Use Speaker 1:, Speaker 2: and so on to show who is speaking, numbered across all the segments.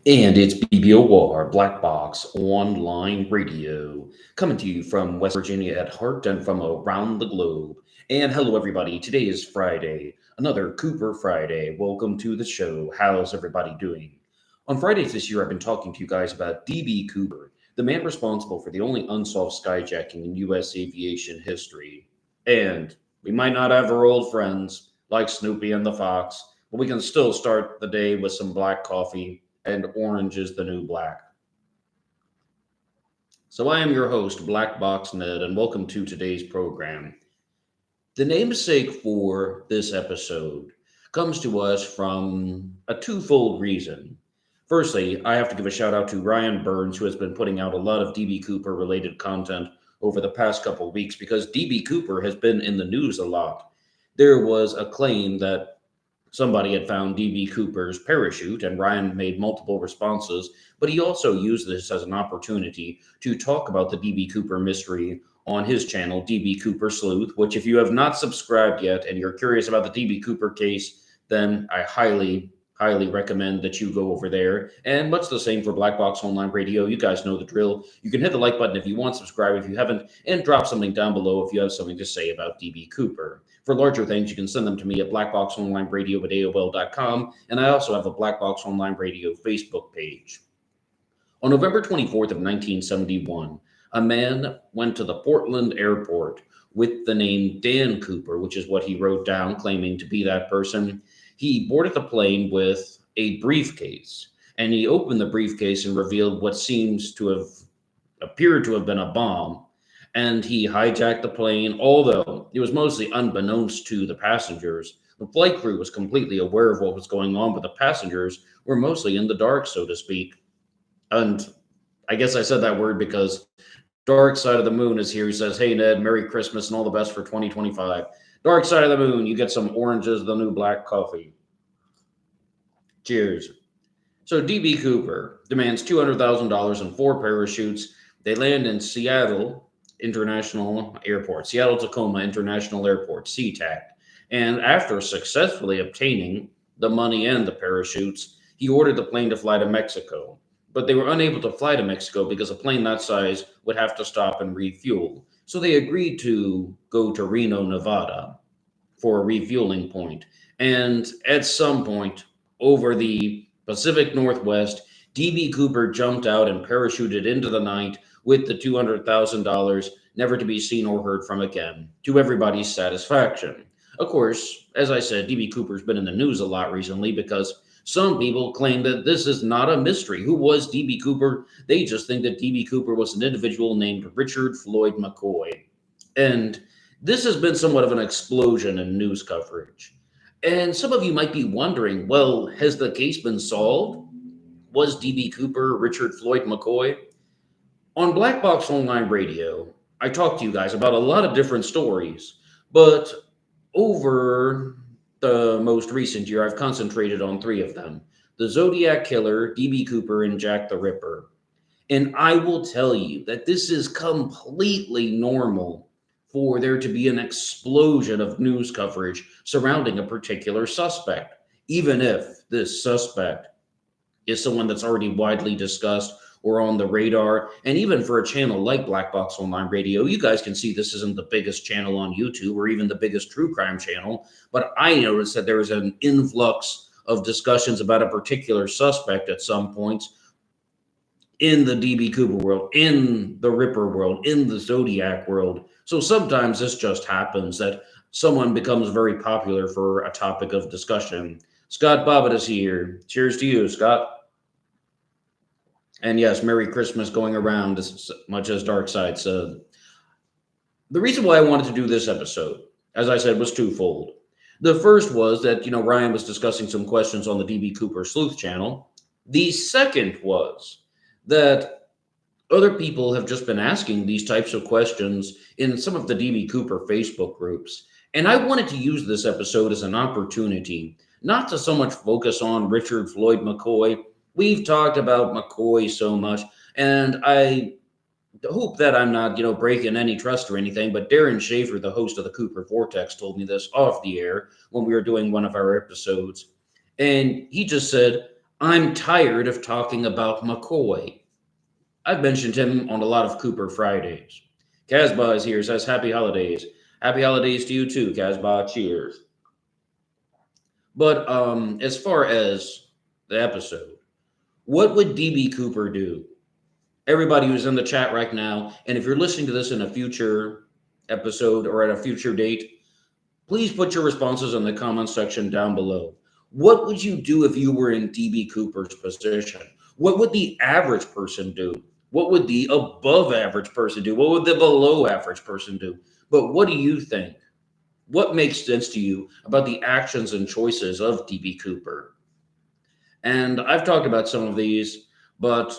Speaker 1: And it's BBOR, Black Box Online Radio, coming to you from West Virginia at heart and from around the globe. And hello, everybody. Today is Friday, another Cooper Friday. Welcome to the show. How's everybody doing? On Fridays this year, I've been talking to you guys about DB Cooper, the man responsible for the only unsolved skyjacking in U.S. aviation history. And we might not have our old friends like Snoopy and the Fox, but we can still start the day with some black coffee and orange is the new black. So I am your host, Box Ned, and welcome to today's program. The namesake for this episode comes to us from a twofold reason. Firstly, I have to give a shout out to Ryan Burns, who has been putting out a lot of DB Cooper related content over the past couple weeks because DB Cooper has been in the news a lot. There was a claim that somebody had found DB Cooper's parachute, and Ryan made multiple responses, but he also used this as an opportunity to talk about the DB Cooper mystery on his channel, DB Cooper Sleuth, which, if you have not subscribed yet and you're curious about the DB Cooper case, then I highly recommend that you go over there. And much the same for Black Box Online Radio. You guys know the drill. You can hit the like button if you want, subscribe if you haven't, and drop something down below if you have something to say about DB Cooper. For larger things, you can send them to me at blackboxonlineradio@aol.com, and I also have a Black Box Online Radio Facebook page. On November 24th of 1971, a man went to the Portland airport with the name Dan Cooper, which is what he wrote down, claiming to be that person. He boarded the plane with a briefcase, and he opened the briefcase and revealed what seems to have appeared to have been a bomb. And he hijacked the plane, although it was mostly unbeknownst to the passengers. The flight crew was completely aware of what was going on, but the passengers were mostly in the dark, so to speak. And I guess I said that word because Dark Side of the Moon is here. He says, "Hey, Ned, Merry Christmas and all the best for 2025. Dark Side of the Moon, you get some oranges, the new black coffee. Cheers." So DB Cooper demands $200,000 and four parachutes. They land in Seattle International Airport, Seattle Tacoma International Airport, SeaTac. And after successfully obtaining the money and the parachutes, he ordered the plane to fly to Mexico. But they were unable to fly to Mexico because a plane that size would have to stop and refuel. So they agreed to go to Reno, Nevada for a refueling point. And at some point over the Pacific Northwest, DB Cooper jumped out and parachuted into the night with the $200,000, never to be seen or heard from again, to everybody's satisfaction. Of course, as I said, DB Cooper's been in the news a lot recently because some people claim that this is not a mystery. Who was DB Cooper? They just think that DB Cooper was an individual named Richard Floyd McCoy. And this has been somewhat of an explosion in news coverage. And some of you might be wondering, well, has the case been solved? Was DB Cooper Richard Floyd McCoy? On Black Box Online Radio, I talk to you guys about a lot of different stories, but over the most recent year, I've concentrated on three of them: the Zodiac Killer, DB Cooper, and Jack the Ripper. And I will tell you that this is completely normal for there to be an explosion of news coverage surrounding a particular suspect, even if this suspect is someone that's already widely discussed or on the radar. And even for a channel like Black Box Online Radio, you guys can see this isn't the biggest channel on YouTube or even the biggest true crime channel, but I noticed that there was an influx of discussions about a particular suspect at some points in the DB Cooper world, in the Ripper world, in the Zodiac world. So sometimes this just happens that someone becomes very popular for a topic of discussion. Scott Bobbitt is here. Cheers to you, Scott. And yes, Merry Christmas going around as much as Darkside said. The reason why I wanted to do this episode, as I said, was twofold. The first was that, Ryan was discussing some questions on the DB Cooper Sleuth channel. The second was that other people have just been asking these types of questions in some of the DB Cooper Facebook groups. And I wanted to use this episode as an opportunity not to so much focus on Richard Floyd McCoy. We've talked about McCoy so much, and I hope that I'm not, breaking any trust or anything, but Darren Schaefer, the host of the Cooper Vortex, told me this off the air when we were doing one of our episodes. And he just said, I'm tired of talking about McCoy. I've mentioned him on a lot of Cooper Fridays. Casbah is here, says happy holidays. Happy holidays to you too, Casbah. Cheers. But as far as the episode, what would DB Cooper do? Everybody who's in the chat right now, and if you're listening to this in a future episode or at a future date, please put your responses in the comments section down below. What would you do if you were in DB Cooper's position? What would the average person do? What would the above average person do? What would the below average person do? But what do you think? What makes sense to you about the actions and choices of DB Cooper? And I've talked about some of these, but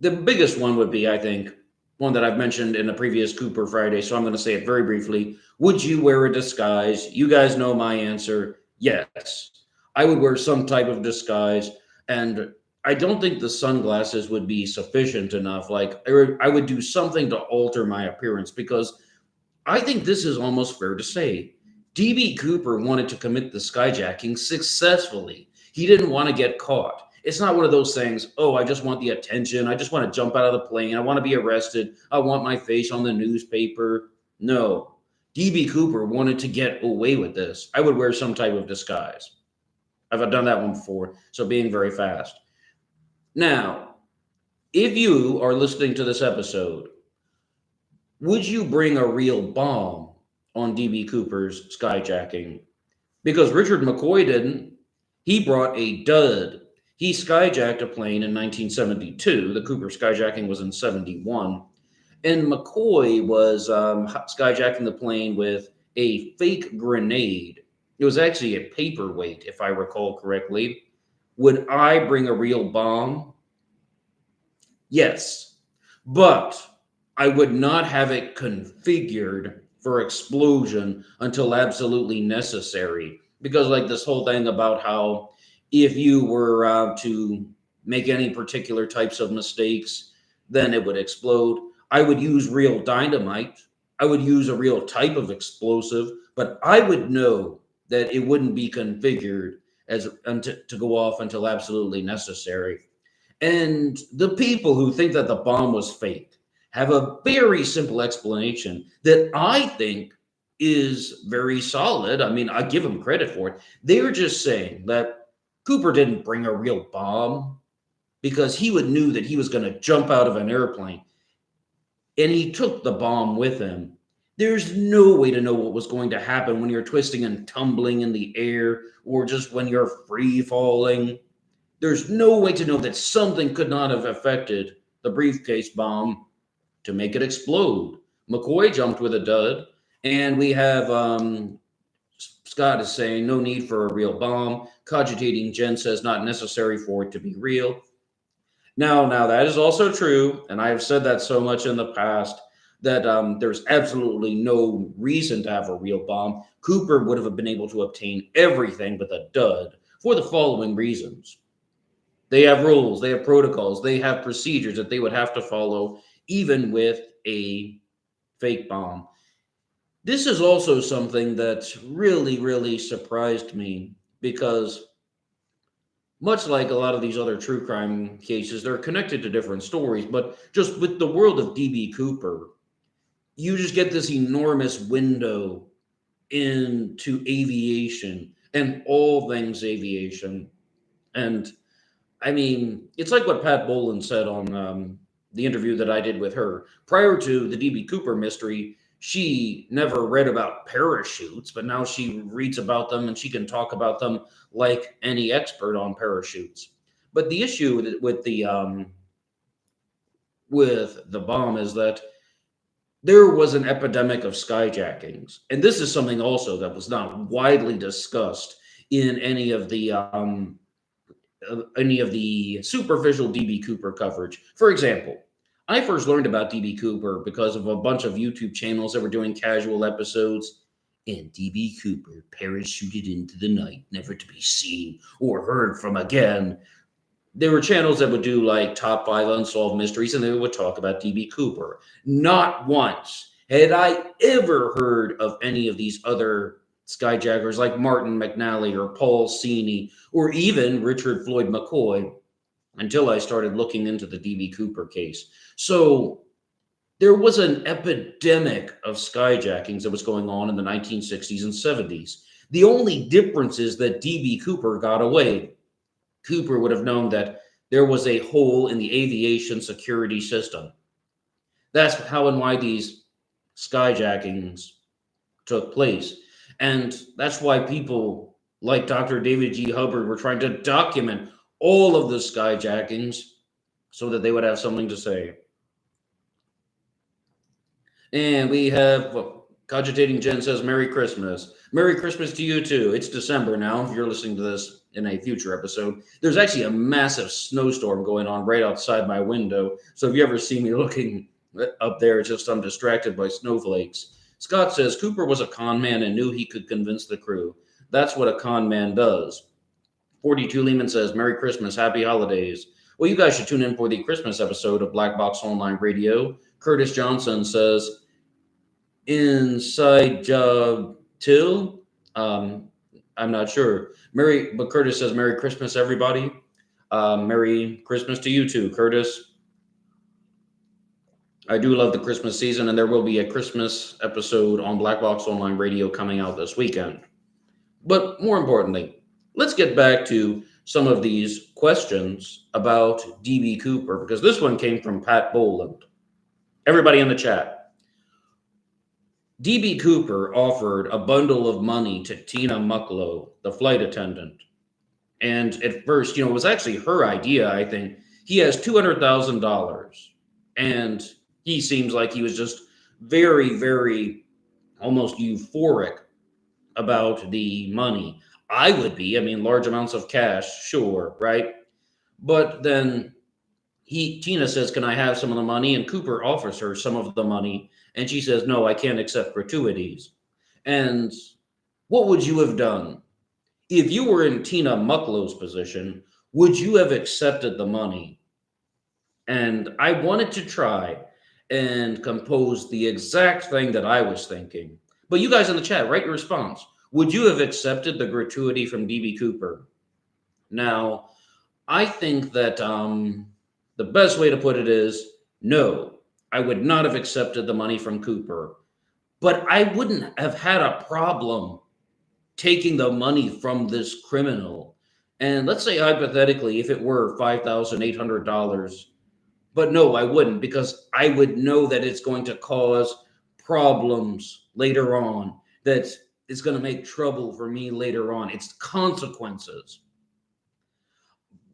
Speaker 1: the biggest one would be, I think, one that I've mentioned in the previous Cooper Friday, so I'm going to say it very briefly. Would you wear a disguise? You guys know my answer. Yes. I would wear some type of disguise, and I don't think the sunglasses would be sufficient enough. Like, I would do something to alter my appearance because I think this is almost fair to say. DB Cooper wanted to commit the skyjacking successfully. He didn't want to get caught. It's not one of those things, oh, I just want the attention. I just want to jump out of the plane. I want to be arrested. I want my face on the newspaper. No. DB Cooper wanted to get away with this. I would wear some type of disguise. I've done that one before, so being very fast. Now, if you are listening to this episode, would you bring a real bomb on DB Cooper's skyjacking? Because Richard McCoy didn't. He brought a dud. He skyjacked a plane in 1972. The Cooper skyjacking was in 71. And McCoy was skyjacking the plane with a fake grenade. It was actually a paperweight, if I recall correctly. Would I bring a real bomb? Yes. But I would not have it configured for explosion until absolutely necessary. Because, like, this whole thing about how if you were to make any particular types of mistakes, then it would explode. I would use real dynamite. I would use a real type of explosive, but I would know that it wouldn't be configured as to go off until absolutely necessary. And the people who think that the bomb was fake have a very simple explanation that I think is very solid. I mean, I give them credit for it. They're just saying that Cooper didn't bring a real bomb because he knew that he was going to jump out of an airplane, and he took the bomb with him. There's no way to know what was going to happen when you're twisting and tumbling in the air or just when you're free falling. There's no way to know that something could not have affected the briefcase bomb to make it explode. McCoy jumped with a dud, and we have Scott is saying no need for a real bomb. Cogitating Jen says not necessary for it to be real. Now that is also true, and I have said that so much in the past that there's absolutely no reason to have a real bomb. Cooper would have been able to obtain everything with a dud for the following reasons. They have rules, they have protocols, they have procedures that they would have to follow, even with a fake bomb. This is also something that really, really surprised me because, much like a lot of these other true crime cases, they're connected to different stories. But just with the world of DB Cooper, you just get this enormous window into aviation and all things aviation. And I mean, it's like what Pat Bolin said on the interview that I did with her. Prior to the DB Cooper mystery, she never read about parachutes, but now she reads about them and she can talk about them like any expert on parachutes. But the issue with the bomb is that there was an epidemic of skyjackings, and this is something also that was not widely discussed in any of the superficial DB Cooper coverage. For example, I first learned about DB Cooper because of a bunch of YouTube channels that were doing casual episodes. And DB Cooper parachuted into the night, never to be seen or heard from again. There were channels that would do like top 5 unsolved mysteries, and they would talk about DB Cooper. Not once had I ever heard of any of these other skyjackers like Martin McNally or Paul Sini or even Richard Floyd McCoy until I started looking into the D.B. Cooper case. So there was an epidemic of skyjackings that was going on in the 1960s and 70s. The only difference is that D.B. Cooper got away. Cooper would have known that there was a hole in the aviation security system. That's how and why these skyjackings took place. And that's why people like Dr. David G. Hubbard were trying to document all of the skyjackings so that they would have something to say. And we have Cogitating Jen says, Merry Christmas. Merry Christmas to you too. It's December now. If you're listening to this in a future episode, there's actually a massive snowstorm going on right outside my window. So if you ever see me looking up there, it's just I'm distracted by snowflakes. Scott says, Cooper was a con man and knew he could convince the crew. That's what a con man does. 42 Lehman says, Merry Christmas, Happy Holidays. Well, you guys should tune in for the Christmas episode of Black Box Online Radio. Curtis Johnson says, Inside Job Till? I'm not sure. But Curtis says, Merry Christmas, everybody. Merry Christmas to you too, Curtis. I do love the Christmas season, and there will be a Christmas episode on Black Box Online Radio coming out this weekend. But more importantly, let's get back to some of these questions about D.B. Cooper, because this one came from Pat Boland. Everybody in the chat. D.B. Cooper offered a bundle of money to Tina Mucklow, the flight attendant. And at first, it was actually her idea, I think. He has $200,000. And he seems like he was just very, very almost euphoric about the money. I would be. Large amounts of cash, sure, right? But then Tina says, can I have some of the money? And Cooper offers her some of the money. And she says, no, I can't accept gratuities. And what would you have done? If you were in Tina Mucklow's position, would you have accepted the money? And I wanted to try and compose the exact thing that I was thinking. But you guys in the chat, write your response. Would you have accepted the gratuity from D.B. Cooper? Now, I think that the best way to put it is, no, I would not have accepted the money from Cooper. But I wouldn't have had a problem taking the money from this criminal. And let's say hypothetically, if it were $5,800, but no, I wouldn't, because I would know that it's going to cause problems later on, that it's going to make trouble for me later on. It's consequences.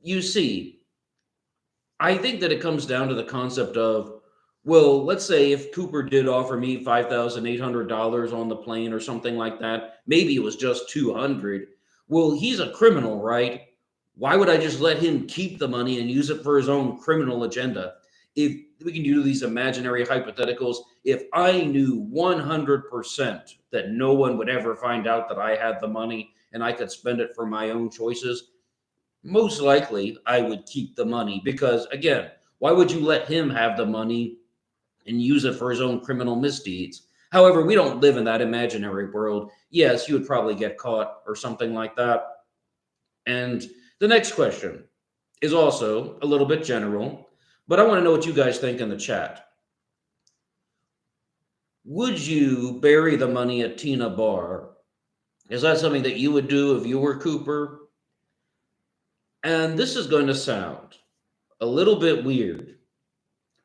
Speaker 1: You see, I think that it comes down to the concept of, well, let's say if Cooper did offer me $5,800 on the plane or something like that, maybe it was just $200. Well, he's a criminal, right? Why would I just let him keep the money and use it for his own criminal agenda? If we can do these imaginary hypotheticals, if I knew 100% that no one would ever find out that I had the money and I could spend it for my own choices, most likely I would keep the money, because again, why would you let him have the money and use it for his own criminal misdeeds? However, we don't live in that imaginary world. Yes, you would probably get caught or something like that. And the next question is also a little bit general, but I want to know what you guys think in the chat. Would you bury the money at Tina Bar? Is that something that you would do if you were Cooper? And this is going to sound a little bit weird.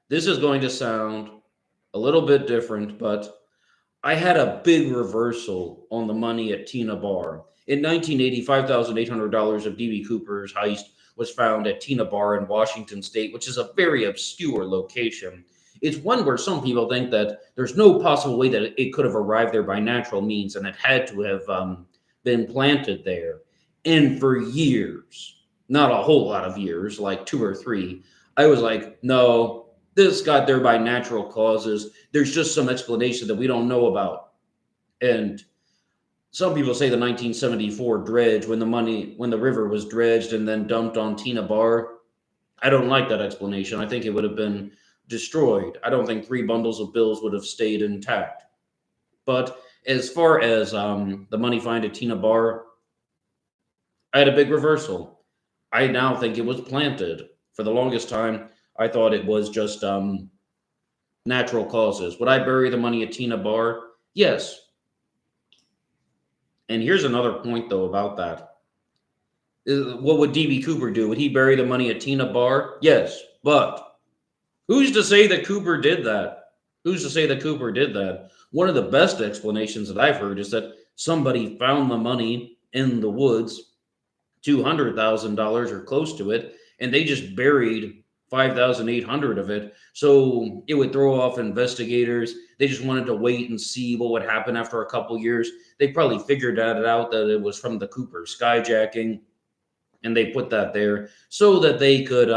Speaker 1: This is going to sound a little bit different, but I had a big reversal on the money at Tina Bar. In 1980, $5,800 of D.B. Cooper's heist was found at Tina Bar in Washington State, which is a very obscure location. It's one where some people think that there's no possible way that it could have arrived there by natural means, and it had to have been planted there. And for years, not a whole lot of years, like 2 or 3, I was like, no, this got there by natural causes. There's just some explanation that we don't know about. And some people say the 1974 dredge, when the river was dredged and then dumped on Tina Bar. I don't like that explanation. I think it would have been destroyed. I don't think 3 bundles of bills would have stayed intact. But As far as the money find at Tina Bar, I had a big reversal. I now think it was planted. For the longest time, I thought it was just natural causes. Would I bury the money at Tina Bar? Yes. And here's another point, though, about that. What would D.B. Cooper do? Would he bury the money at Tina Bar? Yes. But who's to say that Cooper did that? Who's to say that Cooper did that? One of the best explanations that I've heard is that somebody found the money in the woods, $200,000 or close to it, and they just buried 5,800 of it. So it would throw off investigators. They just wanted to wait and see what would happen after a couple years. They probably figured that out, that it was from the Cooper skyjacking, and they put that there so that they could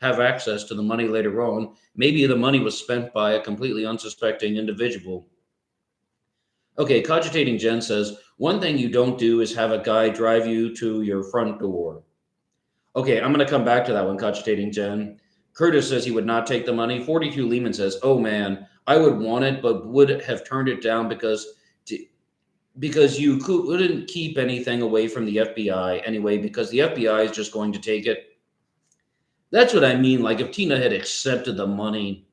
Speaker 1: have access to the money later on. Maybe the money was spent by a completely unsuspecting individual. Okay, Cogitating Jen says, one thing you don't do is have a guy drive you to your front door. Okay, I'm going to come back to that one, Cogitating Jen. Curtis says he would not take the money. 42 Lehman says, oh man, I would want it, but would have turned it down because you couldn't keep anything away from the FBI anyway, because the FBI is just going to take it. That's what I mean. Like if Tina had accepted the money,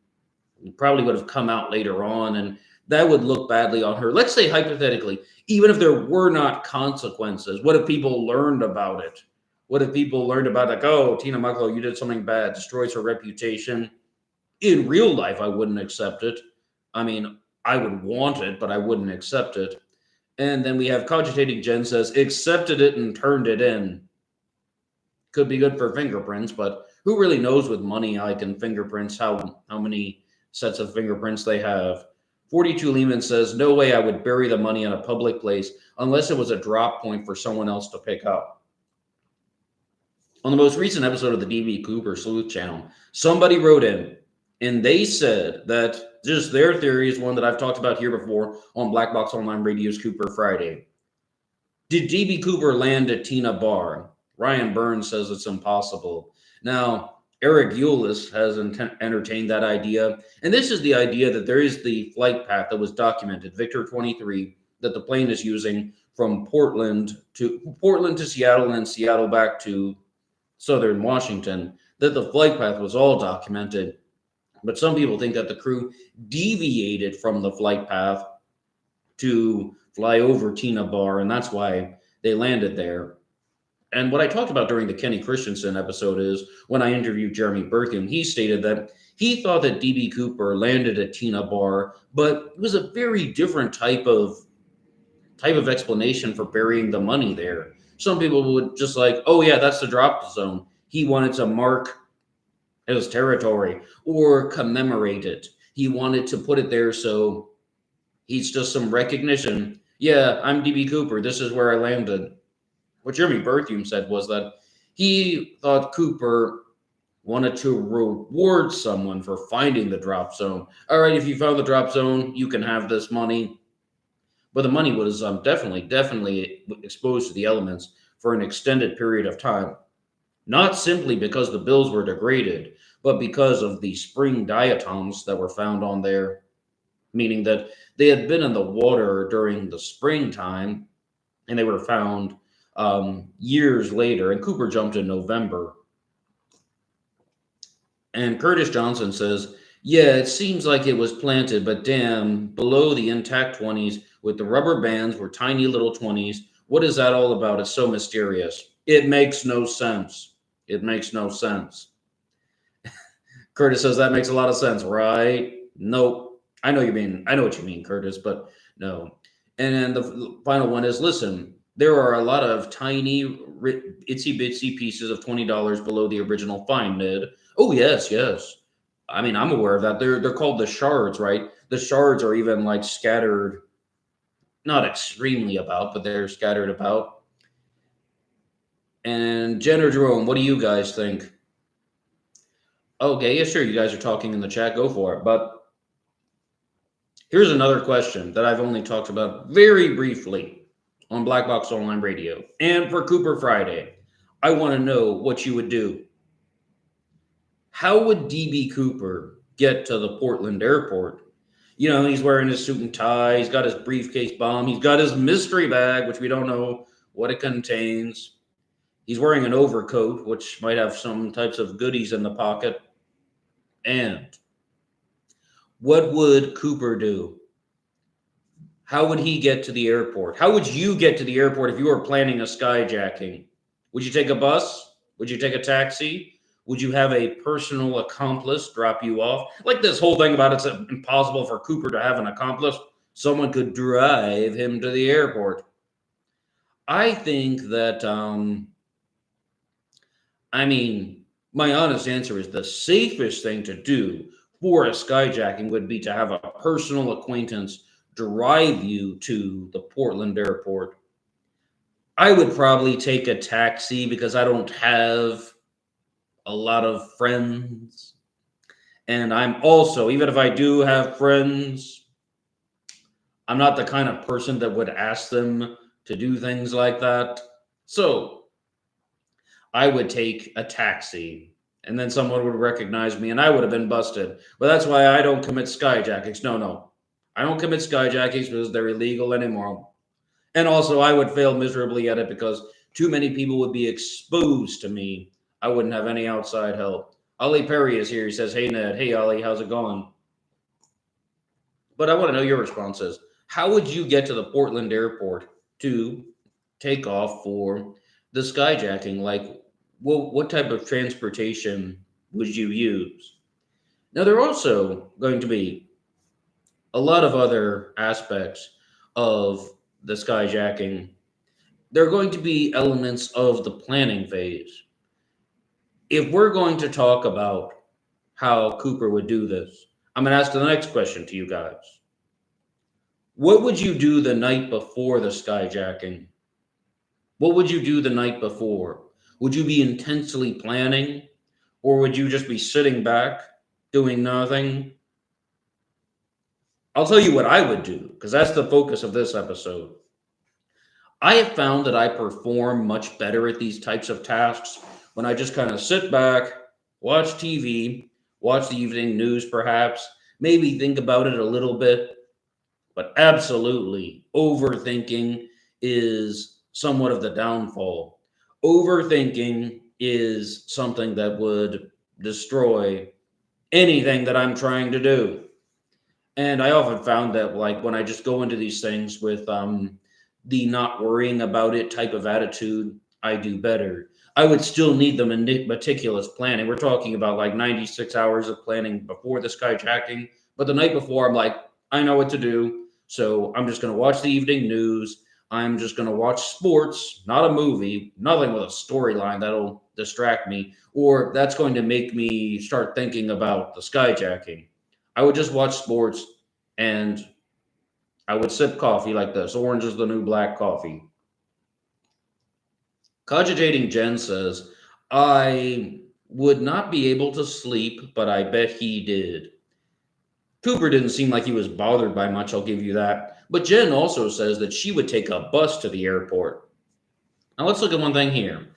Speaker 1: it probably would have come out later on, and that would look badly on her. Let's say hypothetically, even if there were not consequences, what if people learned about it? What if people learned about, like, oh, Tina Mucklow, you did something bad, destroys her reputation? In real life, I wouldn't accept it. I mean, I would want it, but I wouldn't accept it. And then we have Cogitating Jen says, accepted it and turned it in. Could be good for fingerprints, but who really knows with money, like in fingerprints, how many sets of fingerprints they have. 42 Lehman says, no way I would bury the money in a public place unless it was a drop point for someone else to pick up. On the most recent episode of the D.B. Cooper Sleuth Channel, somebody wrote in, and they said that just their theory is one that I've talked about here before on Black Box Online Radio's Cooper Friday. Did D.B. Cooper land at Tina Bar? Ryan Burns says it's impossible. Now, Eric Eulis has entertained that idea, and this is the idea that there is the flight path that was documented, Victor 23, that the plane is using from Portland to Seattle and Seattle back to southern Washington, that the flight path was all documented. But some people think that the crew deviated from the flight path to fly over Tina Bar, and that's why they landed there. And what I talked about during the Kenny Christensen episode is when I interviewed Jeremy Birkin, he stated that he thought that D.B. Cooper landed at Tina Bar, but it was a very different type of explanation for burying the money there. Some people would just like, oh yeah, that's the drop zone. He wanted to mark his territory or commemorate it. He wanted to put it there so he's just some recognition. Yeah, I'm D.B. Cooper. This is where I landed. What Jeremy Berthium said was that he thought Cooper wanted to reward someone for finding the drop zone. All right, if you found the drop zone, you can have this money. But the money was definitely exposed to the elements for an extended period of time. Not simply because the bills were degraded, but because of the spring diatoms that were found on there, meaning that they had been in the water during the springtime and they were found years later. And Cooper jumped in November. And Curtis Johnson says, yeah, it seems like it was planted, but damn, below the intact 20s with the rubber bands were tiny little 20s. What is that all about? It's so mysterious. It makes no sense. It makes no sense. Curtis says that makes a lot of sense, right? Nope. I know what you mean, Curtis, but no. And then the final one is, listen, there are a lot of tiny, itsy bitsy pieces of $20 below the original find, Ned. Oh, yes. I mean, I'm aware of that. They're called the shards, right? The shards are even like scattered, not extremely about, but they're scattered about. And Jen or Jerome, what do you guys think? Okay, yeah, sure. You guys are talking in the chat. Go for it. But here's another question that I've only talked about very briefly on Black Box Online Radio. And for Cooper Friday, I want to know what you would do. How would D.B. Cooper get to the Portland airport? He's wearing his suit and tie. He's got his briefcase bomb. He's got his mystery bag, which we don't know what it contains. He's wearing an overcoat, which might have some types of goodies in the pocket. And what would Cooper do? How would he get to the airport? How would you get to the airport if you were planning a skyjacking? Would you take a bus? Would you take a taxi? Would you have a personal accomplice drop you off? Like this whole thing about it's impossible for Cooper to have an accomplice. Someone could drive him to the airport. I think that, my honest answer is the safest thing to do for a skyjacking would be to have a personal acquaintance drive you to the Portland airport. I would probably take a taxi because I don't have a lot of friends. And I'm also, even if I do have friends, I'm not the kind of person that would ask them to do things like that. So I would take a taxi and then someone would recognize me and I would have been busted. But that's why I don't commit skyjackings. No. I don't commit skyjackings because they're illegal anymore. And also, I would fail miserably at it because too many people would be exposed to me. I wouldn't have any outside help. Ollie Perry is here. He says, "Hey, Ned. Hey, Ollie. How's it going?" But I want to know your responses. How would you get to the Portland airport to take off for the skyjacking? Like, what type of transportation would you use? Now, there are also going to be a lot of other aspects of the skyjacking. There are going to be elements of the planning phase. If we're going to talk about how Cooper would do this, I'm going to ask the next question to you guys. What would you do the night before the skyjacking? What would you do the night before? Would you be intensely planning, or would you just be sitting back doing nothing? I'll tell you what I would do, because that's the focus of this episode. I have found that I perform much better at these types of tasks when I just kind of sit back, watch TV, watch the evening news perhaps, maybe think about it a little bit. But absolutely, overthinking is somewhat of the downfall. Overthinking is something that would destroy anything that I'm trying to do. And I often found that, like, when I just go into these things with the not worrying about it type of attitude, I do better. I would still need the meticulous planning. We're talking about like 96 hours of planning before the skyjacking. But the night before, I'm like, I know what to do. So I'm just going to watch the evening news. I'm just going to watch sports, not a movie, nothing with a storyline that'll distract me, or that's going to make me start thinking about the skyjacking. I would just watch sports and I would sip coffee like this. Orange is the new black coffee. Cogitating Jen says, I would not be able to sleep, but I bet he did. Cooper didn't seem like he was bothered by much, I'll give you that. But Jen also says that she would take a bus to the airport. Now let's look at one thing here.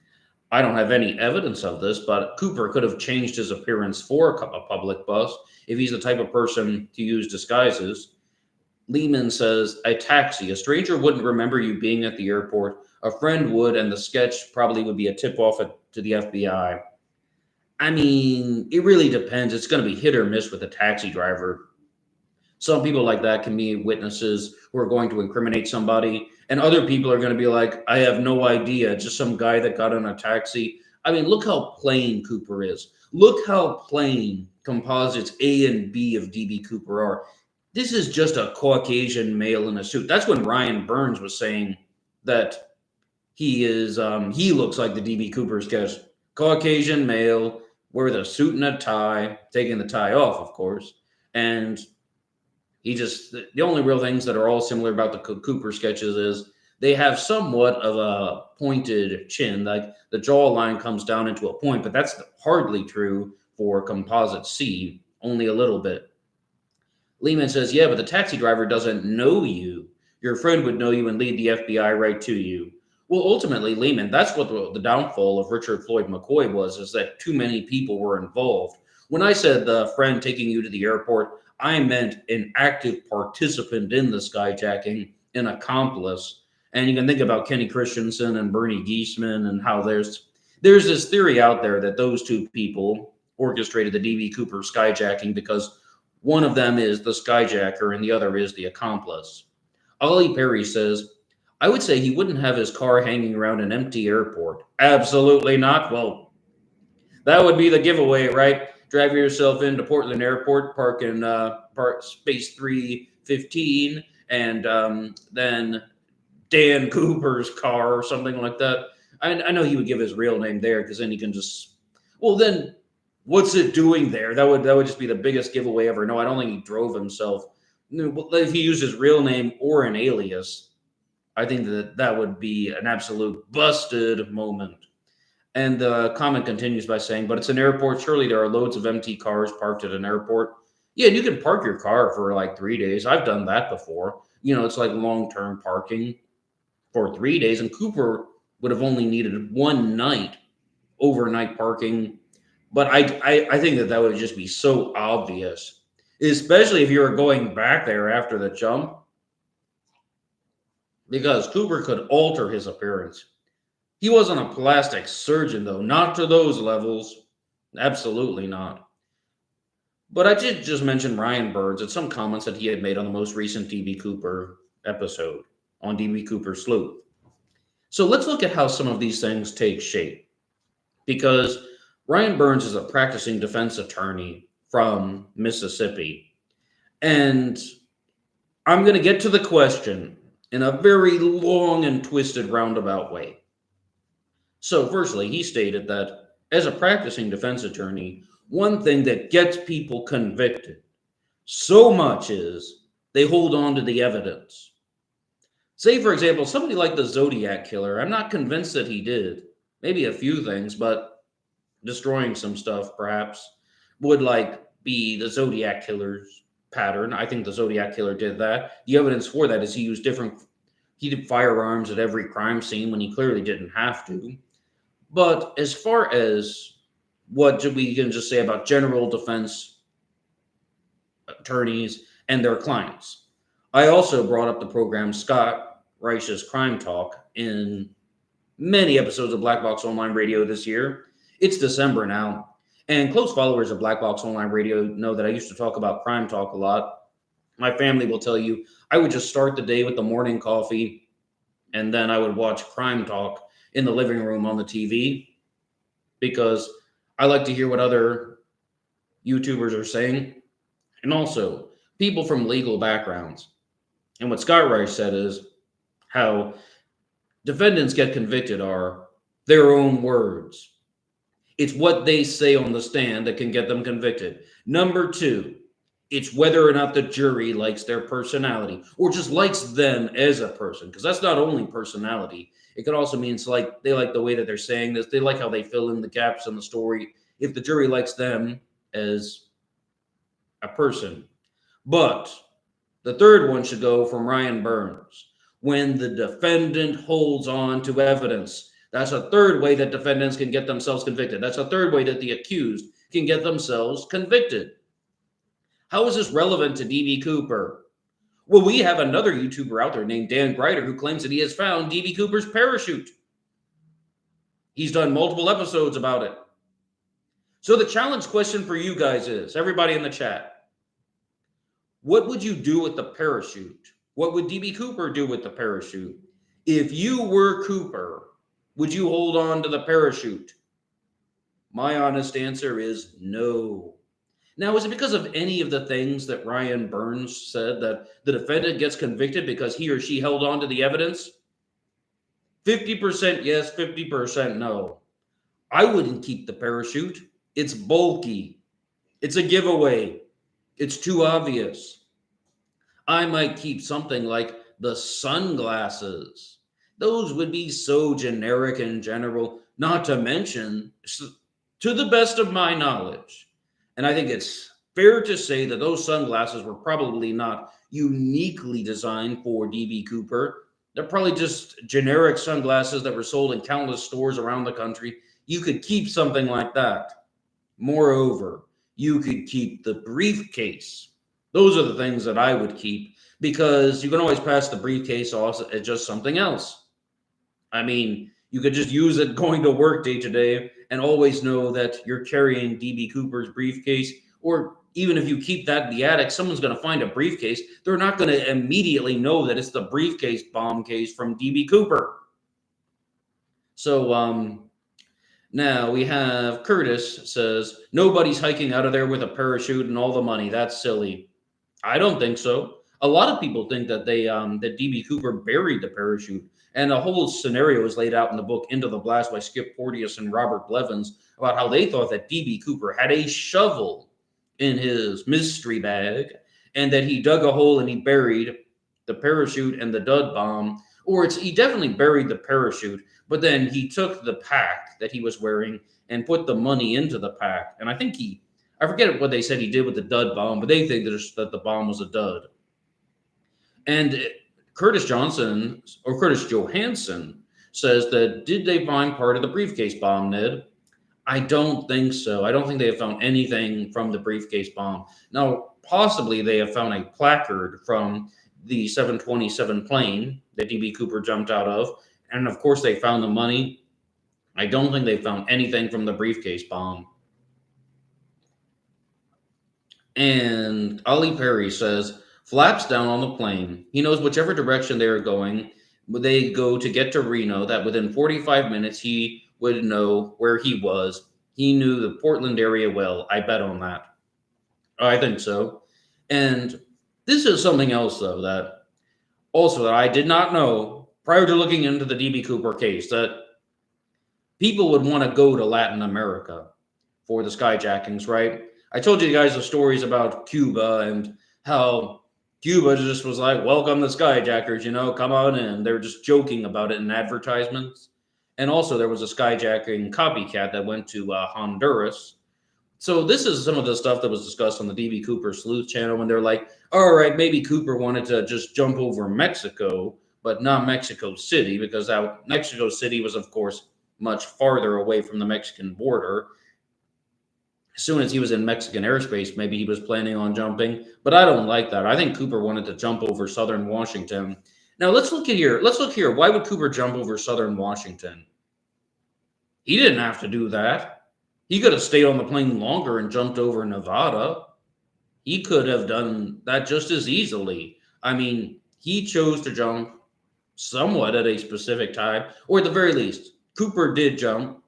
Speaker 1: I don't have any evidence of this, but Cooper could have changed his appearance for a public bus if he's the type of person to use disguises. Lehman says, a taxi. A stranger wouldn't remember you being at the airport. A friend would, and the sketch probably would be a tip-off to the FBI. I mean, it really depends. It's going to be hit or miss with a taxi driver. Some people like that can be witnesses who are going to incriminate somebody, and other people are going to be like, I have no idea. It's just some guy that got in a taxi. I mean, look how plain Cooper is. Look how plain composites A and B of DB Cooper are. This is just a Caucasian male in a suit. That's when Ryan Burns was saying that he looks like the DB Cooper sketch. Caucasian male, wear the suit and a tie, taking the tie off, of course. And the only real things that are all similar about the Cooper sketches is they have somewhat of a pointed chin, like the jawline comes down into a point, but that's hardly true for composite C, only a little bit. Lehman says, yeah, but the taxi driver doesn't know you. Your friend would know you and lead the FBI right to you. Well, ultimately, Lehman, that's what the downfall of Richard Floyd McCoy was, is that too many people were involved. When I said the friend taking you to the airport, I meant an active participant in the skyjacking, an accomplice. And you can think about Kenny Christensen and Bernie Geisman and how there's this theory out there that those two people orchestrated the DB Cooper skyjacking because one of them is the skyjacker and the other is the accomplice. Ollie Perry says, I would say he wouldn't have his car hanging around an empty airport. Absolutely not. Well, that would be the giveaway, right? Drive yourself into Portland Airport, park in park space 315, and then Dan Cooper's car or something like that. I know he would give his real name there because then he can just. Well, then what's it doing there? That would just be the biggest giveaway ever. No, I don't think he drove himself. If he used his real name or an alias, I think that would be an absolute busted moment. And the comment continues by saying, but it's an airport. Surely there are loads of empty cars parked at an airport. Yeah, and you can park your car for like 3 days. I've done that before. It's like long-term parking for 3 days. And Cooper would have only needed one night overnight parking. But I think that would just be so obvious, especially if you were going back there after the jump, because Cooper could alter his appearance. He wasn't a plastic surgeon, though, not to those levels. Absolutely not. But I did just mention Ryan Burns and some comments that he had made on the most recent DB Cooper episode on DB Cooper Sleuth. So let's look at how some of these things take shape. Because Ryan Burns is a practicing defense attorney from Mississippi. And I'm going to get to the question in a very long and twisted roundabout way. So, firstly, he stated that as a practicing defense attorney, one thing that gets people convicted so much is they hold on to the evidence. Say, for example, somebody like the Zodiac Killer. I'm not convinced that he did. Maybe a few things, but destroying some stuff, perhaps, would be the Zodiac Killer's pattern. I think the Zodiac Killer did that. The evidence for that is he did firearms at every crime scene when he clearly didn't have to. But as far as what we can just say about general defense attorneys and their clients, I also brought up the program Scott Reich's Crime Talk in many episodes of Black Box Online Radio this year. It's December now, and close followers of Black Box Online Radio know that I used to talk about Crime Talk a lot. My family will tell you I would just start the day with the morning coffee, and then I would watch Crime Talk in the living room on the TV because I like to hear what other YouTubers are saying, and also people from legal backgrounds. And what Scott Reich said is how defendants get convicted are their own words. It's what they say on the stand that can get them convicted. Number two, it's whether or not the jury likes their personality or just likes them as a person, because that's not only personality. It could also mean it's like they like the way that they're saying this. They like how they fill in the gaps in the story. If the jury likes them as a person. But the third one should go from Ryan Burns. When the defendant holds on to evidence. That's a third way that defendants can get themselves convicted. That's a third way that the accused can get themselves convicted. How is this relevant to DB Cooper? Well, we have another YouTuber out there named Dan Brighter who claims that he has found DB Cooper's parachute. He's done multiple episodes about it. So the challenge question for you guys is, everybody in the chat, what would you do with the parachute? What would DB Cooper do with the parachute? If you were Cooper, would you hold on to the parachute? My honest answer is no. Now, is it because of any of the things that Ryan Burns said that the defendant gets convicted because he or she held on to the evidence? 50% yes, 50% no. I wouldn't keep the parachute. It's bulky. It's a giveaway. It's too obvious. I might keep something like the sunglasses. Those would be so generic and general, not to mention, to the best of my knowledge, and I think it's fair to say that those sunglasses were probably not uniquely designed for DB Cooper. They're probably just generic sunglasses that were sold in countless stores around the country. You could keep something like that. Moreover, you could keep the briefcase. Those are the things that I would keep, because you can always pass the briefcase off as just something else. I mean, you could just use it going to work day to day and always know that you're carrying DB Cooper's briefcase. Or even if you keep that in the attic, someone's going to find a briefcase. They're not going to immediately know that it's the briefcase bomb case from DB Cooper. So, now we have Curtis says, nobody's hiking out of there with a parachute and all the money. That's silly. I don't think so. A lot of people think that that DB Cooper buried the parachute, and a whole scenario is laid out in the book Into the Blast by Skip Porteous and Robert Blevins about how they thought that DB Cooper had a shovel in his mystery bag, and that he dug a hole and he buried the parachute and the dud bomb, or he definitely buried the parachute, but then he took the pack that he was wearing and put the money into the pack, and I forget what they said he did with the dud bomb, but they think that the bomb was a dud. And Curtis Johansson says that, did they find part of the briefcase bomb, Ned? I don't think so. I don't think they have found anything from the briefcase bomb. Now, possibly they have found a placard from the 727 plane that DB Cooper jumped out of. And of course, they found the money. I don't think they found anything from the briefcase bomb. And Ollie Perry says, flaps down on the plane. He knows whichever direction they are going, they go to get to Reno, that within 45 minutes he would know where he was. He knew the Portland area well. I bet on that. I think so. And this is something else, though, that I did not know prior to looking into the DB Cooper case, that people would want to go to Latin America for the skyjackings, right? I told you guys the stories about Cuba and how Cuba just was like, welcome the skyjackers, come on in. They're just joking about it in advertisements. And also there was a skyjacking copycat that went to Honduras. So this is some of the stuff that was discussed on the DB Cooper Sleuth channel when they're like, all right, maybe Cooper wanted to just jump over Mexico, but not Mexico City, because Mexico City was, of course, much farther away from the Mexican border. As soon as he was in Mexican airspace, maybe he was planning on jumping, but I don't like that. I think Cooper wanted to jump over southern Washington. Now let's look here. Why would Cooper jump over southern Washington? He didn't have to do that. He could have stayed on the plane longer and jumped over Nevada. He could have done that just as easily. I mean, he chose to jump somewhat at a specific time, or at the very least, Cooper did jump.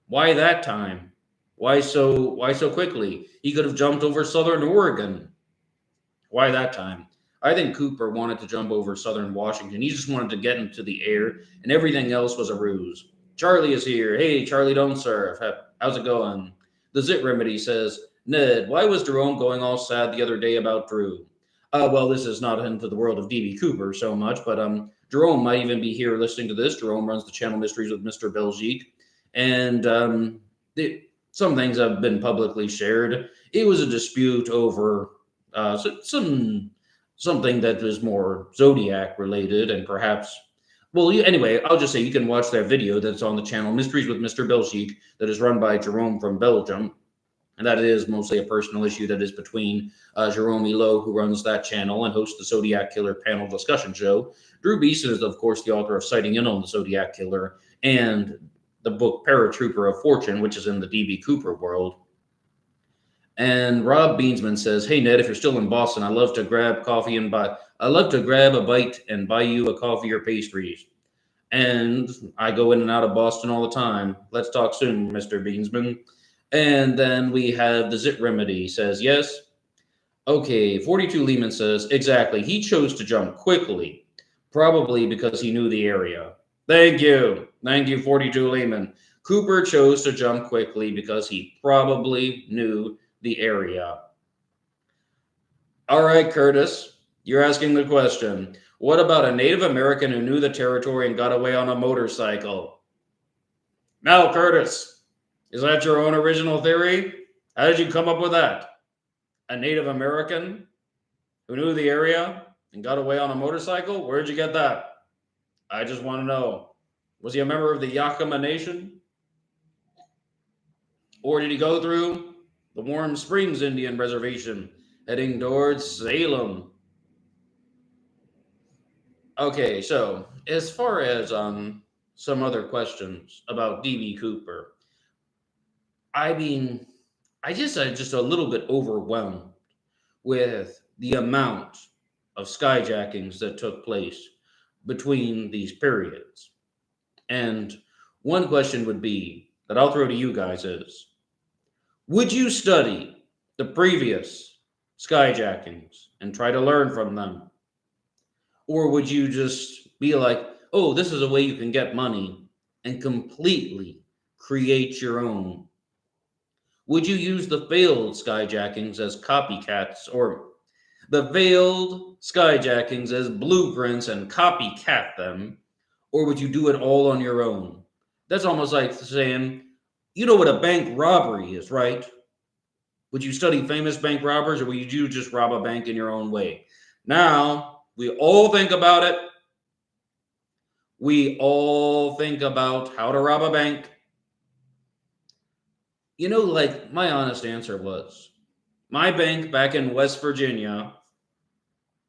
Speaker 1: Why that time? Why so quickly? He could have jumped over southern Oregon. Why that time? I think Cooper wanted to jump over southern Washington. He just wanted to get into the air, and everything else was a ruse. Charlie is here. Hey, Charlie, don't surf. How's it going? The Zit Remedy says, Ned, why was Jerome going all sad the other day about Drew? Well, this is not into the world of DB Cooper so much, but Jerome might even be here listening to this. Jerome runs the channel Mysteries with Mr. Belgique, and some things have been publicly shared. It was a dispute over something that is more Zodiac related, and perhaps, anyway, I'll just say you can watch that video that's on the channel Mysteries with Mr. Belgique that is run by Jerome from Belgium. And that is mostly a personal issue that is between Jerome Elo, who runs that channel and hosts the Zodiac Killer panel discussion show. Drew Beeson is, of course, the author of Sighting In on the Zodiac Killer and the book Paratrooper of Fortune, which is in the DB Cooper world. And Rob Beansman says, hey, Ned, if you're still in Boston, I'd love to grab a bite and buy you a coffee or pastries. And I go in and out of Boston all the time. Let's talk soon, Mr. Beansman. And then we have the Zit Remedy says, yes. Okay, 42 Lehman says, exactly. He chose to jump quickly, probably because he knew the area. Thank you. Thank you, 42 Lehman. Cooper chose to jump quickly because he probably knew the area. All right, Curtis, you're asking the question. What about a Native American who knew the territory and got away on a motorcycle? Now, Curtis, is that your own original theory? How did you come up with that? A Native American who knew the area and got away on a motorcycle? Where'd you get that? I just want to know. Was he a member of the Yakama Nation? Or did he go through the Warm Springs Indian Reservation heading towards Salem. Okay, so as far as some other questions about DB Cooper, I mean, I'm just a little bit overwhelmed with the amount of skyjackings that took place between these periods. And one question would be that I'll throw to you guys is, would you study the previous skyjackings and try to learn from them? Or would you just be like, oh, this is a way you can get money and completely create your own? Would you use the failed skyjackings as copycats or the veiled skyjackings as blueprints and copycat them? Or would you do it all on your own? That's almost like saying, you know what a bank robbery is, right? Would you study famous bank robbers or would you just rob a bank in your own way? Now, we all think about it. We all think about how to rob a bank. You know, like my honest answer was my bank back in West Virginia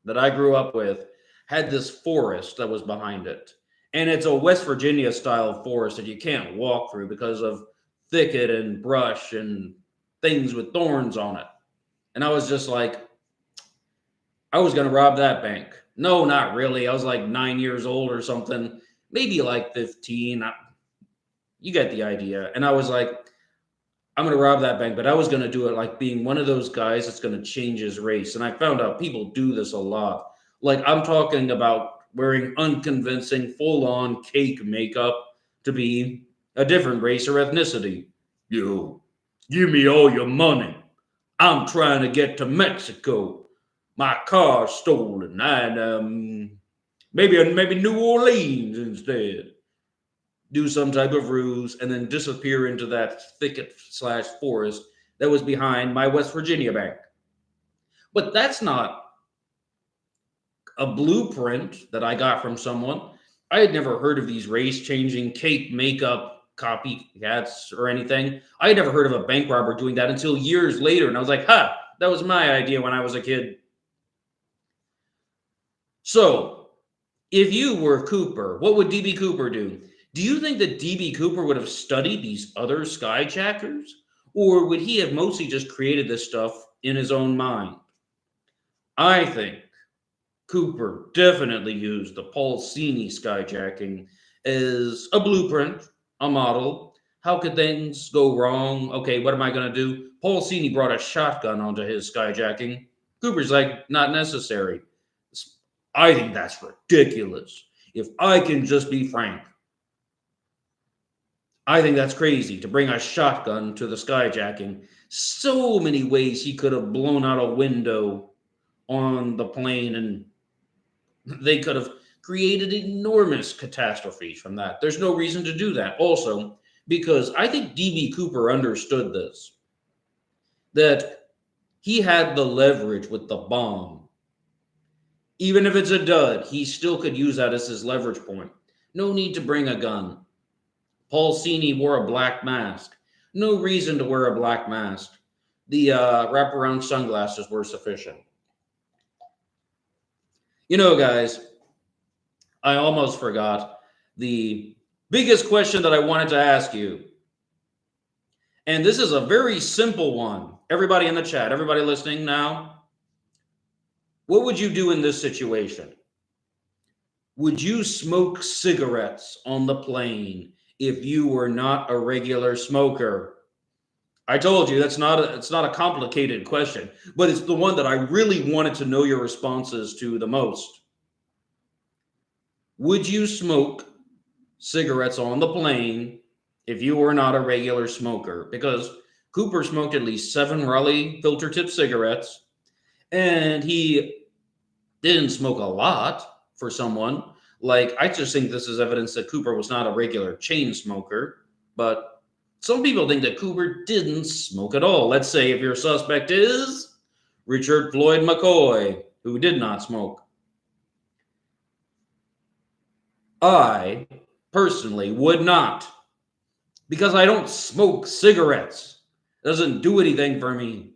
Speaker 1: that I grew up with had this forest that was behind it. And it's a West Virginia style forest that you can't walk through because of thicket and brush and things with thorns on it. And I was just like, I was going to rob that bank. No, not really. I was like 9 years old or something, maybe like 15. You get the idea. And I was like, I'm going to rob that bank, but I was going to do it like being one of those guys that's going to change his race. And I found out people do this a lot. Like I'm talking about wearing unconvincing, full on cake makeup to be a different race or ethnicity. You, give me all your money. I'm trying to get to Mexico. My car's stolen. And maybe New Orleans instead. Do some type of ruse and then disappear into that thicket slash forest that was behind my West Virginia bank. But that's not a blueprint that I got from someone. I had never heard of these race changing cake makeup copycats or anything. I had never heard of a bank robber doing that until years later. And I was like, huh, that was my idea when I was a kid. So, if you were Cooper, what would DB Cooper do? Do you think that DB Cooper would have studied these other skyjackers? Or would he have mostly just created this stuff in his own mind? I think Cooper definitely used the Paul Sini skyjacking as a blueprint, a model. How could things go wrong? Okay, what am I going to do? Paul Sini brought a shotgun onto his skyjacking. Cooper's like, not necessary. I think that's ridiculous. If I can just be frank, I think that's crazy to bring a shotgun to the skyjacking. So many ways he could have blown out a window on the plane and they could have created enormous catastrophes from that. There's no reason to do that. Also, because I think DB Cooper understood this, that he had the leverage with the bomb. Even if it's a dud, he still could use that as his leverage point. No need to bring a gun. Paul Sini wore a black mask. No reason to wear a black mask. The wraparound sunglasses were sufficient. You know, guys, I almost forgot the biggest question that I wanted to ask you. And this is a very simple one. Everybody in the chat, everybody listening now, what would you do in this situation? Would you smoke cigarettes on the plane if you were not a regular smoker? I told you it's not a complicated question, but it's the one that I really wanted to know your responses to the most. Would you smoke cigarettes on the plane if you were not a regular smoker? Because Cooper smoked at least 7 Raleigh filter tip cigarettes, and he didn't smoke a lot for someone. Like, I just think this is evidence that Cooper was not a regular chain smoker, but some people think that Cooper didn't smoke at all. Let's say if your suspect is Richard Floyd McCoy, who did not smoke. I personally would not, because I don't smoke cigarettes. It doesn't do anything for me.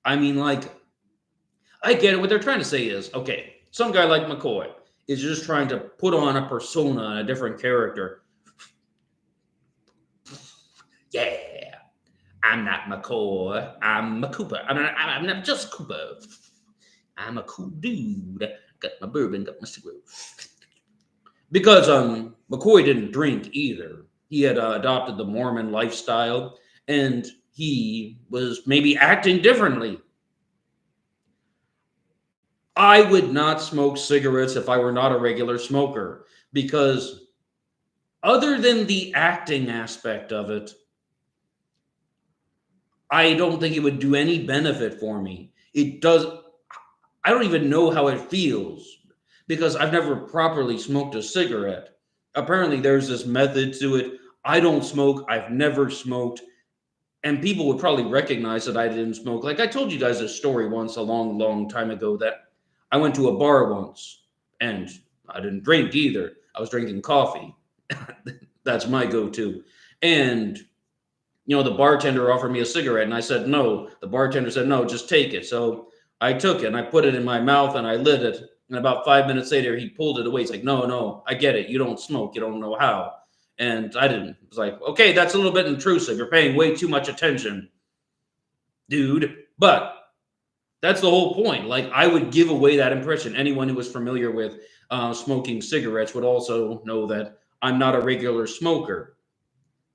Speaker 1: I mean, like, I get it. What they're trying to say is, okay, some guy like McCoy is just trying to put on a persona and a different character. Yeah, I'm not McCoy. I'm a Cooper. I'm not just Cooper. I'm a cool dude. Got my bourbon, got my cigarette. Because McCoy didn't drink either. He had adopted the Mormon lifestyle, and he was maybe acting differently. I would not smoke cigarettes if I were not a regular smoker, because other than the acting aspect of it, I don't think it would do any benefit for me. It does. I don't even know how it feels because I've never properly smoked a cigarette. Apparently, there's this method to it. I don't smoke. I've never smoked. And people would probably recognize that I didn't smoke. Like I told you guys a story once a long, long time ago that I went to a bar once and I didn't drink either. I was drinking coffee. That's my go to. And, the bartender offered me a cigarette and I said no. The bartender said, no, just take it. So I took it and I put it in my mouth and I lit it. And about 5 minutes later, he pulled it away. He's like, no, no, I get it. You don't smoke. You don't know how. And I didn't. It was like, okay, that's a little bit intrusive. You're paying way too much attention, dude. But that's the whole point. Like, I would give away that impression. Anyone who was familiar with smoking cigarettes would also know that I'm not a regular smoker.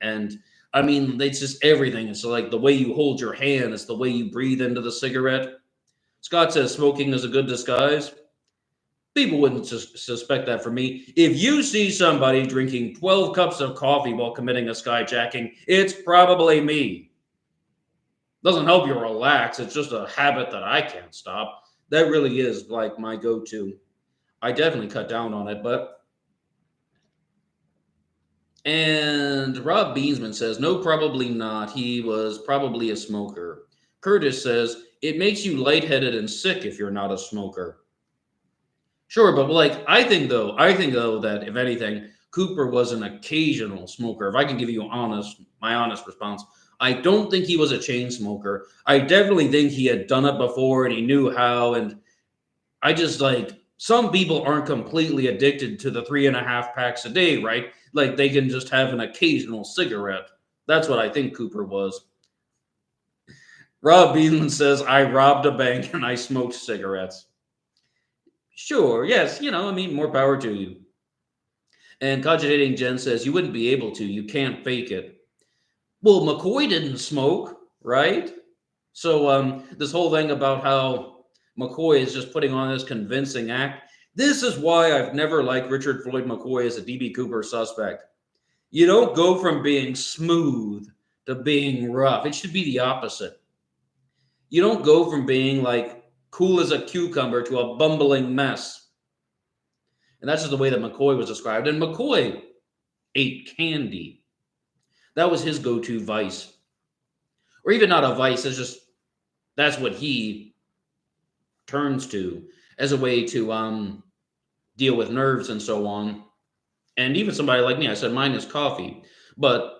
Speaker 1: And I mean, it's just everything. It's like the way you hold your hand, it's the way you breathe into the cigarette. Scott says smoking is a good disguise. People wouldn't suspect that from me. If you see somebody drinking 12 cups of coffee while committing a skyjacking, it's probably me. Doesn't help you relax. It's just a habit that I can't stop. That really is like my go-to. I definitely cut down on it, but. And Rob Beansman says, no, probably not. He was probably a smoker. Curtis says, it makes you lightheaded and sick if you're not a smoker. Sure, but like I think though that if anything, Cooper was an occasional smoker. If I can give you my honest response, I don't think he was a chain smoker. I definitely think he had done it before and he knew how. And I just like some people aren't completely addicted to the 3.5 packs a day, right? Like they can just have an occasional cigarette. That's what I think Cooper was. Rob Beelan says, I robbed a bank and I smoked cigarettes. Sure, yes, more power to you. And Cogitating Jen says, you wouldn't be able to. You can't fake it. Well, McCoy didn't smoke, right? So this whole thing about how McCoy is just putting on this convincing act, this is why I've never liked Richard Floyd McCoy as a DB Cooper suspect. You don't go from being smooth to being rough. It should be the opposite. You don't go from being like cool as a cucumber to a bumbling mess. And that's just the way that McCoy was described. And McCoy ate candy. That was his go-to vice. Or even not a vice, that's what he turns to as a way to deal with nerves and so on. And even somebody like me, I said mine is coffee. But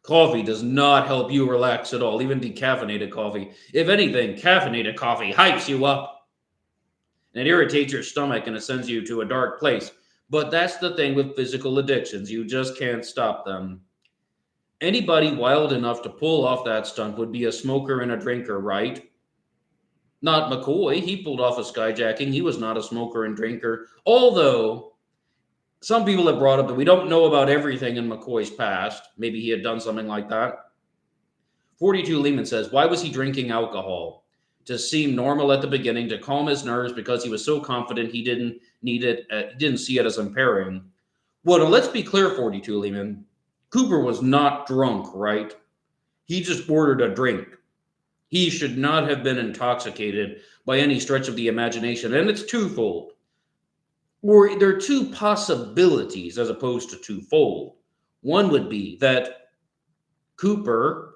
Speaker 1: coffee does not help you relax at all, even decaffeinated coffee. If anything, caffeinated coffee hypes you up. And it irritates your stomach and it sends you to a dark place. But that's the thing with physical addictions. You just can't stop them. Anybody wild enough to pull off that stunt would be a smoker and a drinker, right? Not McCoy. He pulled off a skyjacking. He was not a smoker and drinker. Although some people have brought up that we don't know about everything in McCoy's past. Maybe he had done something like that. 42 Lehman says, why was he drinking alcohol? To seem normal at the beginning, to calm his nerves because he was so confident he didn't need it. He didn't see it as impairing. Well, now let's be clear, 42 Lehman. Cooper was not drunk, right? He just ordered a drink. He should not have been intoxicated by any stretch of the imagination. And it's twofold. Or there are two possibilities as opposed to twofold. One would be that Cooper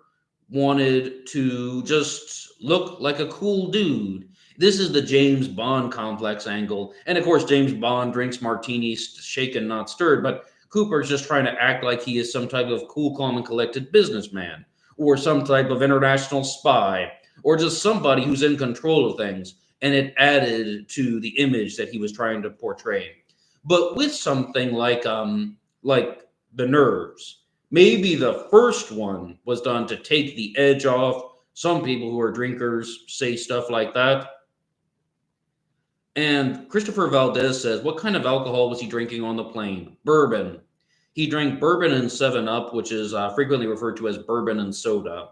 Speaker 1: wanted to just look like a cool dude. This is the James Bond complex angle. And of course, James Bond drinks martinis shaken, not stirred, but Cooper's just trying to act like he is some type of cool, calm, and collected businessman, or some type of international spy, or just somebody who's in control of things. and it added to the image that he was trying to portray. But with something like the nerves, maybe the first one was done to take the edge off. Some people who are drinkers say stuff like that. And Christopher Valdez says, what kind of alcohol was he drinking on the plane? Bourbon. He drank bourbon and 7 Up, which is frequently referred to as bourbon and soda.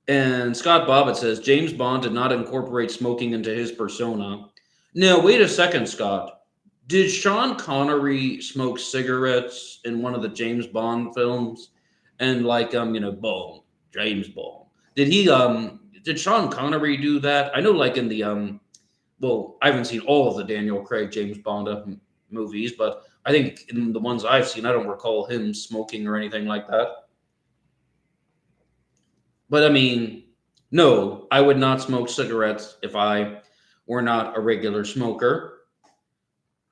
Speaker 1: And Scott Bobbitt says, James Bond did not incorporate smoking into his persona. Now, wait a second, Scott. Did Sean Connery smoke cigarettes in one of the James Bond films? And Bond, James Bond. Did Sean Connery do that? I know in the I haven't seen all of the Daniel Craig James Bond movies, but I think in the ones I've seen, I don't recall him smoking or anything like that. But I mean, no, I would not smoke cigarettes if I were not a regular smoker.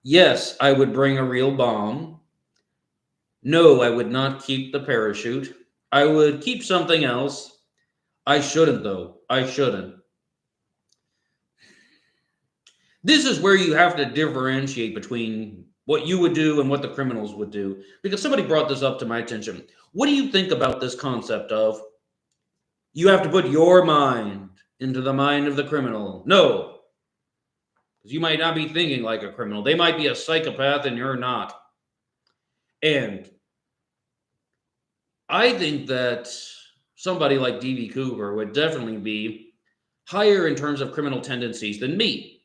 Speaker 1: Yes, I would bring a real bomb. No, I would not keep the parachute. I would keep something else. I shouldn't, though. I shouldn't. This is where you have to differentiate between what you would do and what the criminals would do. Because somebody brought this up to my attention. What do you think about this concept of you have to put your mind into the mind of the criminal? No. Because you might not be thinking like a criminal. They might be a psychopath and you're not. And I think that somebody like D.B. Cooper would definitely be higher in terms of criminal tendencies than me.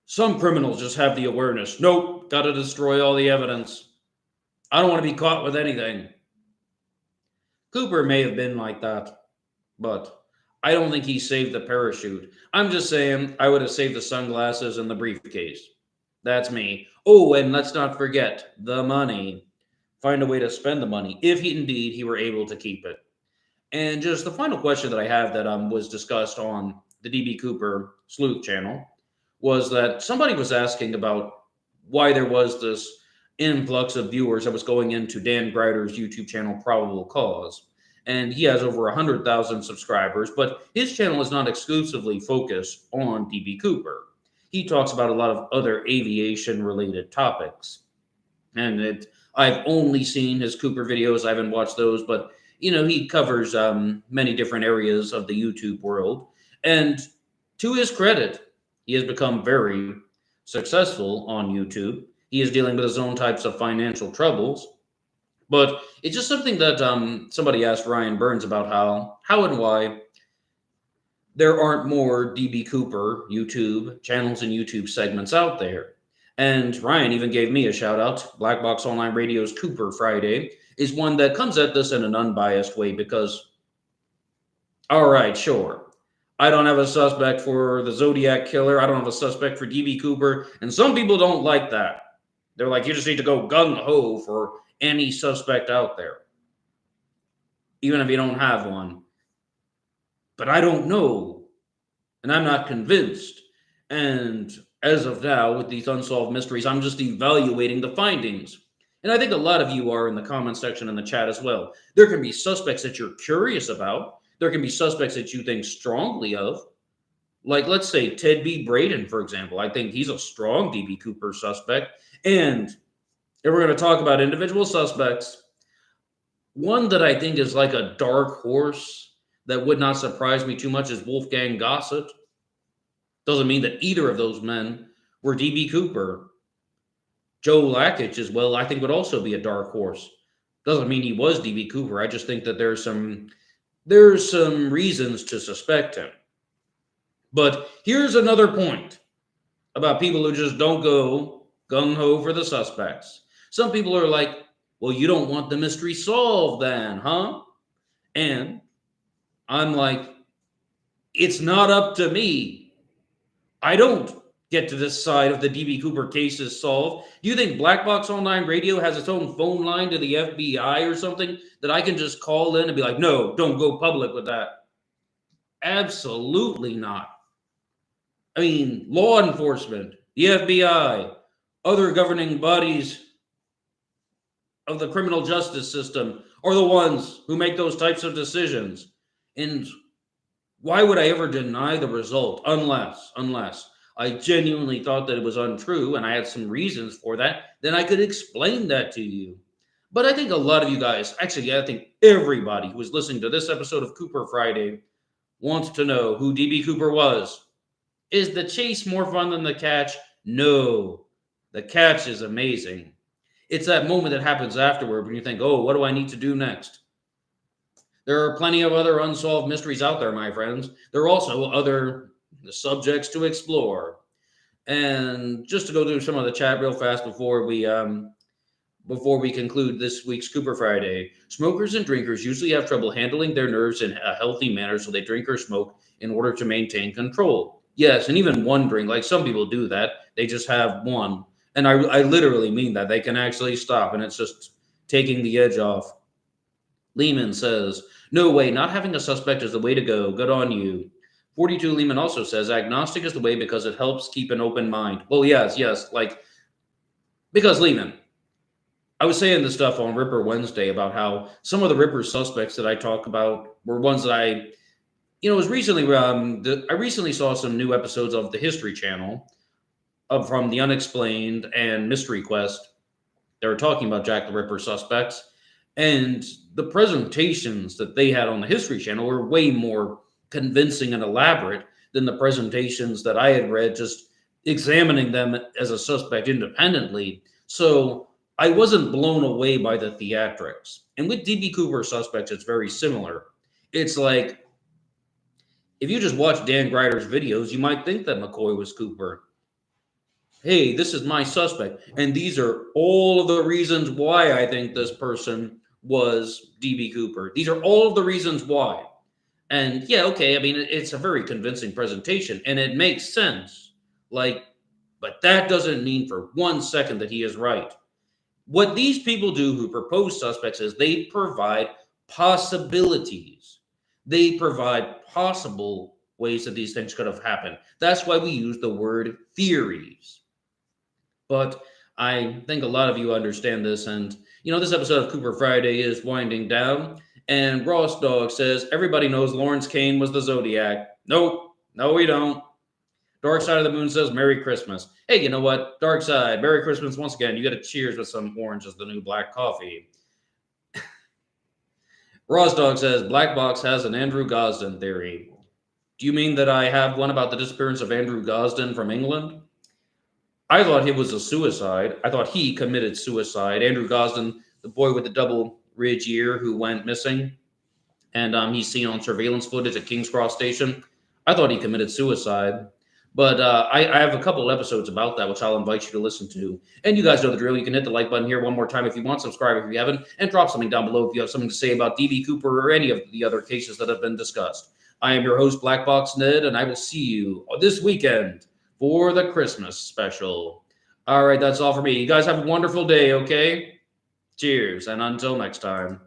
Speaker 1: Some criminals just have the awareness. Nope, got to destroy all the evidence. I don't want to be caught with anything. Cooper may have been like that, but I don't think he saved the parachute. I'm just saying I would have saved the sunglasses and the briefcase. That's me. Oh, and let's not forget the money. Find a way to spend the money if indeed he were able to keep it. And just the final question that I have that was discussed on the DB Cooper Sleuth channel was that somebody was asking about why there was this influx of viewers that was going into Dan Greider's YouTube channel, Probable Cause. And he has over 100,000 subscribers, but his channel is not exclusively focused on DB Cooper. He talks about a lot of other aviation-related topics. And I've only seen his Cooper videos. I haven't watched those, but, he covers many different areas of the YouTube world. And to his credit, he has become very successful on YouTube. He is dealing with his own types of financial troubles. But it's just something that somebody asked Ryan Burns about how and why there aren't more DB Cooper YouTube channels and YouTube segments out there. And Ryan even gave me a shout out. Black Box Online Radio's Cooper Friday is one that comes at this in an unbiased way because, all right, sure. I don't have a suspect for the Zodiac Killer. I don't have a suspect for DB Cooper. And some people don't like that. They're like, you just need to go gung-ho for any suspect out there, even if you don't have one. But I don't know, and I'm not convinced. And as of now, with these unsolved mysteries, I'm just evaluating the findings. And I think a lot of you are in the comment section in the chat as well. There can be suspects that you're curious about. There can be suspects that you think strongly of. Like, let's say Ted B. Braden, for example. I think he's a strong DB Cooper suspect. And if we're going to talk about individual suspects, one that I think is like a dark horse that would not surprise me too much is Wolfgang Gossett. Doesn't mean that either of those men were DB Cooper. Joe Lakich as well, I think, would also be a dark horse. Doesn't mean he was DB Cooper. I just think that there's some reasons to suspect him. But here's another point about people who just don't go gung-ho for the suspects. Some people are like, well, you don't want the mystery solved then, huh? And I'm like, it's not up to me. I don't get to decide if the DB Cooper case is solved. Do you think Black Box Online Radio has its own phone line to the FBI or something that I can just call in and be like, no, don't go public with that? Absolutely not. I mean, law enforcement, the FBI, other governing bodies of the criminal justice system are the ones who make those types of decisions. And Why would I ever deny the result unless I genuinely thought that it was untrue and I had some reasons for that, then I could explain that to you. But I think a lot of you guys, actually, I think everybody who is listening to this episode of Cooper Friday wants to know who DB Cooper was. Is the chase more fun than the catch? No. The catch is amazing. It's that moment that happens afterward when you think, oh, what do I need to do next? There are plenty of other unsolved mysteries out there, my friends. There are also other subjects to explore. And just to go through some of the chat real fast before we conclude this week's Cooper Friday, smokers and drinkers usually have trouble handling their nerves in a healthy manner, so they drink or smoke in order to maintain control. Yes, and even one drink, like some people do that, they just have one. And I literally mean that. They can actually stop, and it's just taking the edge off. Lehman says, no way, not having a suspect is the way to go. Good on you. 42 Lehman also says, agnostic is the way because it helps keep an open mind. Well, yes, like, because Lehman, I was saying this stuff on Ripper Wednesday about how some of the Ripper suspects that I talk about were ones that it was recently, I recently saw some new episodes of the History Channel from The Unexplained and Mystery Quest. They were talking about Jack the Ripper suspects. And the presentations that they had on the History Channel were way more convincing and elaborate than the presentations that I had read just examining them as a suspect independently. So I wasn't blown away by the theatrics. And with DB Cooper suspects, it's very similar. It's like, if you just watch Dan Greider's videos, you might think that McCoy was Cooper. Hey, this is my suspect. And these are all of the reasons why I think this person was DB Cooper. These are all of the reasons why. And yeah, okay, I mean, it's a very convincing presentation and it makes sense. But that doesn't mean for 1 second that he is right. What these people do who propose suspects is they provide possibilities. They provide possible ways that these things could have happened. That's why we use the word theories. But I think a lot of you understand this. And, this episode of Cooper Friday is winding down. And Ross Dog says, everybody knows Lawrence Kane was the Zodiac. Nope. No, we don't. Dark Side of the Moon says, Merry Christmas. Hey, you know what? Dark Side, Merry Christmas once again. You got to cheers with some orange as the new black coffee. Ross Dog says, Black Box has an Andrew Gosden theory. Do you mean that I have one about the disappearance of Andrew Gosden from England? I thought it was a suicide. I thought he committed suicide. Andrew Gosden, the boy with the double ridge ear who went missing, and he's seen on surveillance footage at King's Cross Station. I thought he committed suicide. But I have a couple episodes about that, which I'll invite you to listen to. And you guys know the drill. You can hit the like button here one more time if you want, subscribe if you haven't, and drop something down below if you have something to say about DB Cooper or any of the other cases that have been discussed. I am your host, Blackbox Ned, and I will see you this weekend for the Christmas special. All right, that's all for me. You guys have a wonderful day, okay? Cheers, and until next time.